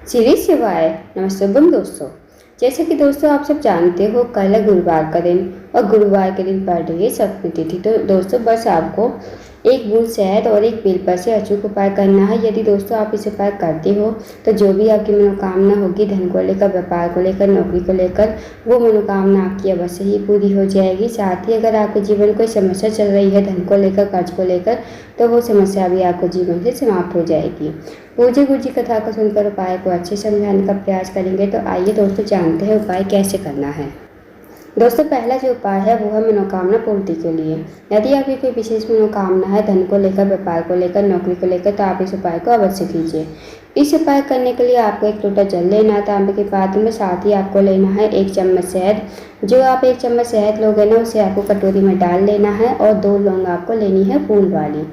श्री शिवाय नमस्तुभम दोस्तों। जैसे कि दोस्तों आप सब जानते हो कल है गुरुवार का दिन और गुरुवार के दिन पड़ रही है सप्तमी तिथि। तो दोस्तों बस आपको एक बूंद शहद और एक बेलपत्र से अचूक उपाय करना है। यदि दोस्तों आप इस उपाय करते हो तो जो भी आपकी मनोकामना होगी, धन को लेकर, व्यापार को लेकर, नौकरी को लेकर, वो मनोकामना आपकी अवश्य ही पूरी हो जाएगी। साथ ही अगर आपके जीवन में कोई समस्या चल रही है धन को लेकर, कर्ज को लेकर, तो वो समस्या भी आपको जीवन से समाप्त हो जाएगी। पूज्य गुरु जी कथा को सुनकर उपाय को अच्छे समझाने का प्रयास करेंगे। तो आइए दोस्तों जानते हैं उपाय कैसे करना है। दोस्तों पहला जो उपाय है वो है मनोकामना पूर्ति के लिए। यदि आपकी कोई विशेष मनोकामना है धन को लेकर, व्यापार को लेकर, नौकरी को लेकर, तो आप इस उपाय को अवश्य कीजिए। इस उपाय करने के लिए आपको एक लोटा जल लेना है तांबे के पात्र में। साथ ही आपको लेना है 1 चम्मच शहद। जो आप 1 चम्मच शहद लोगे ना, उसे आपको कटोरी में डाल लेना है और 2 लौंग आपको लेनी है फूल वाली।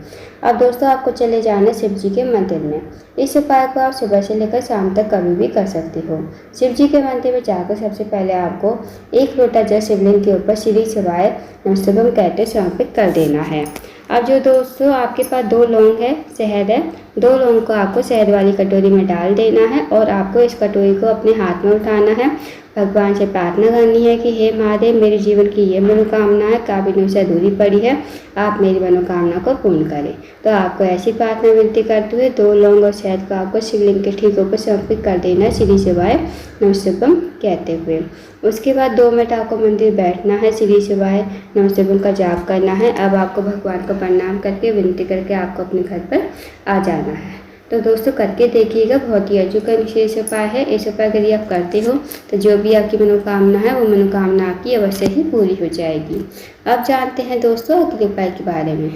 अब दोस्तों आपको चले जाना शिव जी के मंदिर में। इस उपाय को आप सुबह से लेकर शाम तक कभी भी कर सकते हो। शिव जी के मंदिर में जाकर सबसे पहले आपको 1 लोटा जल शिवलिंग के ऊपर श्री शिवाय नमस्तुभम कहते समर्पित कर देना है। अब जो दोस्तों आपके पास 2 लौंग है, शहद है, 2 लौंग को आपको शहद वाली कटोरी में डाल देना है और आपको इस कटोरी को अपने हाथ में उठाना है। भगवान से प्रार्थना करनी है कि हे महादेव, मेरे जीवन की ये मनोकामना है, काफ़ी दिनों से अधूरी पड़ी है, आप मेरी मनोकामना को पूर्ण करें। तो आपको ऐसी प्रार्थना विनती करते हुए 2 लौंग और शहद को आपको शिवलिंग के ठीक ऊपर समर्पित कर देना है श्री शिवाय नमस्तुभम कहते हुए। उसके बाद 2 मिनट आपको मंदिर बैठना है, श्री शिवाय नमस्तुभम का जाप करना है। अब आपको भगवान को प्रणाम करके विनती करके आपको अपने घर पर आ जाना है। तो दोस्तों करके देखिएगा, बहुत ही अचूक विशेष उपाय है। इस उपाय यदि आप करते हो तो जो भी आपकी मनोकामना है वो मनोकामना आपकी अवश्य ही पूरी हो जाएगी। अब जानते हैं दोस्तों अगले उपाय के बारे में।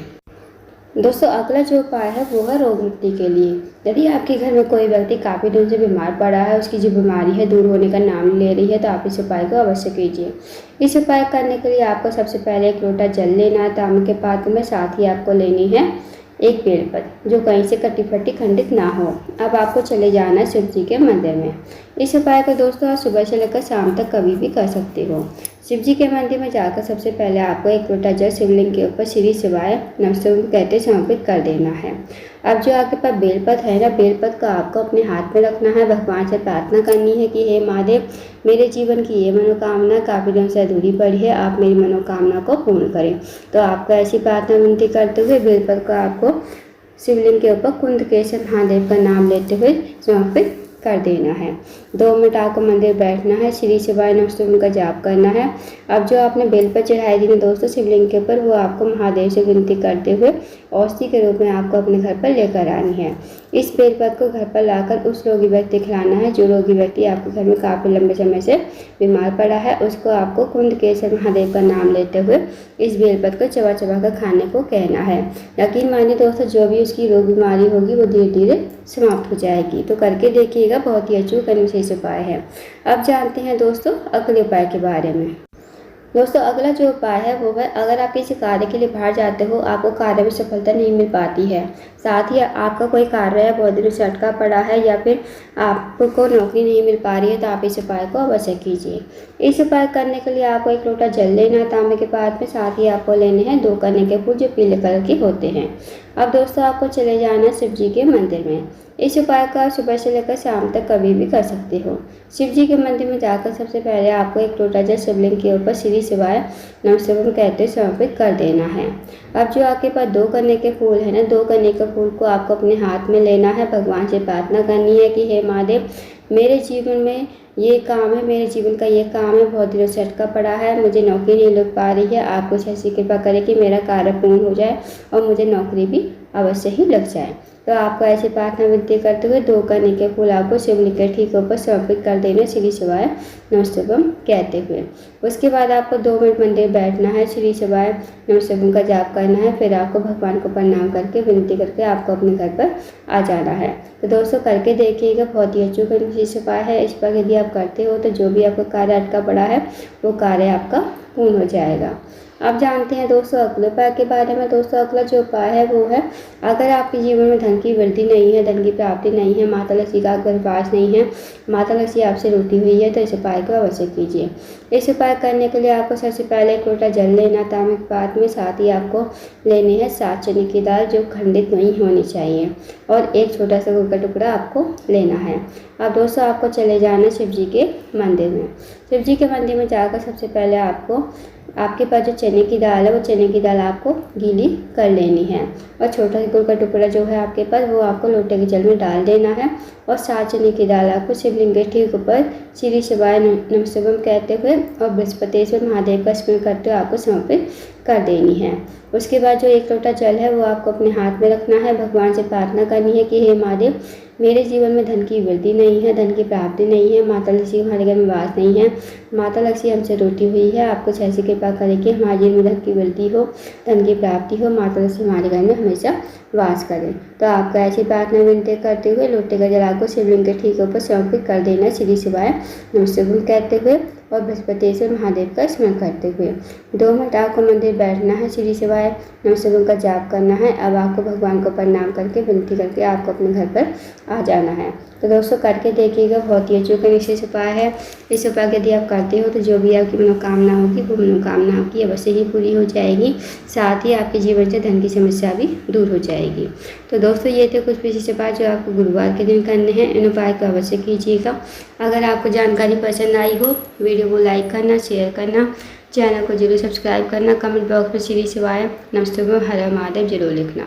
दोस्तों अगला जो उपाय है वो है रोग मुक्ति के लिए। यदि आपके घर में कोई व्यक्ति काफ़ी दिनों से बीमार पड़ा है, उसकी जो बीमारी है दूर होने का नाम ले रही है, तो आप इस उपाय को अवश्य कीजिए। इस उपाय करने के लिए आपको सबसे पहले 1 लोटा जल लेना है तांबे के पात्र में। साथ ही आपको लेनी है 1 बेलपत्र जो कहीं से कटी फटी खंडित ना हो। अब आपको चले जाना है शिव जी के मंदिर में। इस उपाय को दोस्तों आप सुबह से लेकर शाम तक कभी भी कर सकते हो। शिव जी के मंदिर में जाकर सबसे पहले आपको 1 लोटा जल शिवलिंग के ऊपर श्री शिवाय नमस्तुभम कहते समर्पित कर देना है। अब जो आपके पास बेलपत्र है ना, बेलपत्र को आपको अपने हाथ में रखना है। भगवान से प्रार्थना करनी है कि हे महादेव, मेरे जीवन की ये मनोकामना काफ़ी दिनों से अधूरी पड़ी है, आप मेरी मनोकामना को पूर्ण करें। तो आपको ऐसी प्रार्थना विनती करते हुए बेलपत्र को आपको शिवलिंग के ऊपर कुंदकेशर महादेव का नाम लेते हुए समर्पित कर देना है। 2 मिनट आपको मंदिर बैठना है, श्री शिवाय नमस्तुभम का जाप करना है। अब जो आपने बेलपत्र चढ़ाई थी ना दोस्तों शिवलिंग के ऊपर, वो आपको महादेव से विनती करते हुए औषधि के रूप में आपको अपने घर पर लेकर आनी है। इस बेलपत्र को घर पर लाकर उस रोगी व्यक्ति खिलाना है। जो रोगी व्यक्ति आपके घर में काफ़ी लंबे समय से बीमार पड़ा है, उसको आपको कुंदकेशर महादेव का नाम लेते हुए इस बेलपत्र को चबा चबा कर खाने को कहना है। यकीन मानिए दोस्तों, जो भी उसकी रोग बीमारी होगी वो धीरे धीरे समाप्त हो जाएगी। तो करके देखिएगा, बहुत ही अचूक विशेष उपाय है। अब जानते हैं दोस्तों अगले उपाय के बारे में। दोस्तों अगला जो उपाय है वो है, अगर आप किसी कार्य के लिए बाहर जाते हो, आपको कार्य में सफलता नहीं मिल पाती है, साथ ही आपका कोई कार्य है बहुत दिनों से अटका पड़ा है या फिर आपको नौकरी नहीं मिल पा रही है, तो आप इस उपाय को अवश्य कीजिए। इस उपाय करने के लिए आपको 1 लोटा जल लेना है तांबे के पात्र में। साथ ही आपको लेने हैं 2 कने के फूल जो पीले कलर के होते हैं। अब दोस्तों आपको चले जाना शिव जी के मंदिर में। इस उपाय को आप सुबह से लेकर शाम तक कभी भी कर सकते हो। शिव जी के मंदिर में जाकर सबसे पहले आपको 1 लोटा जल शिवलिंग के ऊपर श्री शिवाय नमस्तुभम कहते समर्पित कर देना है। अब जो आपके पास 2 कने के फूल है ना, 2 कने के फूल को आपको अपने हाथ में लेना है। भगवान से प्रार्थना करनी है कि हे महादेव, मेरे जीवन में ये काम है, मेरे जीवन का ये काम है, बहुत दिनों से अटका पड़ा है, मुझे नौकरी नहीं लग पा रही है, आप कुछ ऐसी कृपा करें कि मेरा कार्य पूर्ण हो जाए और मुझे नौकरी भी अवश्य ही लग जाए। तो आपको ऐसी प्रार्थना विनती करते हुए 2 कने के फूल आपको शिवलिंग के ठीक ऊपर समर्पित कर देना श्री शिवाय नमस्तुभम कहते हुए। उसके बाद आपको 2 मिनट मंदिर बैठना है, श्री शिवाय नमस्तुभम का जाप करना है। फिर आपको भगवान को प्रणाम करके विनती करके आपको अपने घर पर आ जाना है। तो दोस्तों करके देखिएगा, बहुत ही अचूक विशेष उपाय है। इस पर यदि आप करते हो तो जो भी आपका कार्य अटका पड़ा है वो कार्य आपका पूर्ण हो जाएगा। अब जानते हैं दोस्तों अगले उपाय के बारे में। दोस्तों अगला जो उपाय है वो है, अगर आपके जीवन में धन की वृद्धि नहीं है, धन की प्राप्ति नहीं है, माता लक्ष्मी का आपके पास नहीं है, माता लक्ष्मी आपसे रूठी हुई है, तो इस उपाय को अवश्य कीजिए। इस उपाय करने के लिए आपको सबसे पहले एक लोटा जल लेना तांबे के पात्र में, साथ ही आपको लेनी है 7 चने की दाल जो खंडित नहीं होनी चाहिए, और एक छोटा सा गुड़ का टुकड़ा आपको लेना है। अब दोस्तों आपको चले जाना शिव जी के मंदिर में। शिव जी के मंदिर में जाकर सबसे पहले आपको आपके पास जो चने की दाल है वो चने की दाल आपको गीली कर लेनी है, और छोटा सा गुड़ का टुकड़ा जो है आपके पास वो आपको लोटे के जल में डाल देना है, और 7 चने की दाल आपको शिवलिंग के ठीक ऊपर श्री शिवाय नमः शिवाय कहते हुए और बृहस्पतिश्वर महादेव का स्मरण करते हुए आपको समर्पित कर देनी है। उसके बाद जो एक लोटा जल है वो आपको अपने हाथ में रखना है, भगवान से प्रार्थना करनी है कि हे महादेव, मेरे जीवन में धन की वृद्धि नहीं है, धन की प्राप्ति नहीं है, माता लक्ष्मी हमारे घर में वास नहीं है, माता लक्ष्मी हमसे रूठी हुई है, आप कुछ ऐसी कृपा करें कि हमारे जीवन में धन की वृद्धि हो, धन की प्राप्ति हो, माता लक्ष्मी हमारे घर में हमेशा वास करें। तो आपको ऐसी प्रार्थना विनती करते हुए लोटे का जल आपको शिवलिंग के ठीक ऊपर समर्पित कर देना श्री शिवाय नमः शिवाय कहते हुए और बृहस्पतिश्वर महादेव का स्मरण करते हुए 2 मिनट आपको मंदिर बैठना है, श्री शिवाय नमः शिवाय का जाप करना है। अब आपको भगवान को प्रणाम करके विनती करके आपको अपने घर पर आ जाना है। तो दोस्तों करके देखिएगा, बहुत ही अच्छा निश्चित उपाय है। इस उपाय यदि आप करते हो तो जो भी आपकी मनोकामना होगी वो मनोकामना आपकी अवश्य ही पूरी हो जाएगी, साथ ही आपके जीवन से धन की समस्या भी दूर हो जाएगी। तो दोस्तों ये थे कुछ विशेष उपाय जो आपको गुरुवार के दिन करने हैं, इन उपाय को अवश्य कीजिएगा। अगर आपको जानकारी पसंद आई हो वीडियो को लाइक करना, शेयर करना, चैनल को जरूर सब्सक्राइब करना, कमेंट बॉक्स में श्री शिवाय नमः शिवाय हर हर महादेव जरूर लिखना।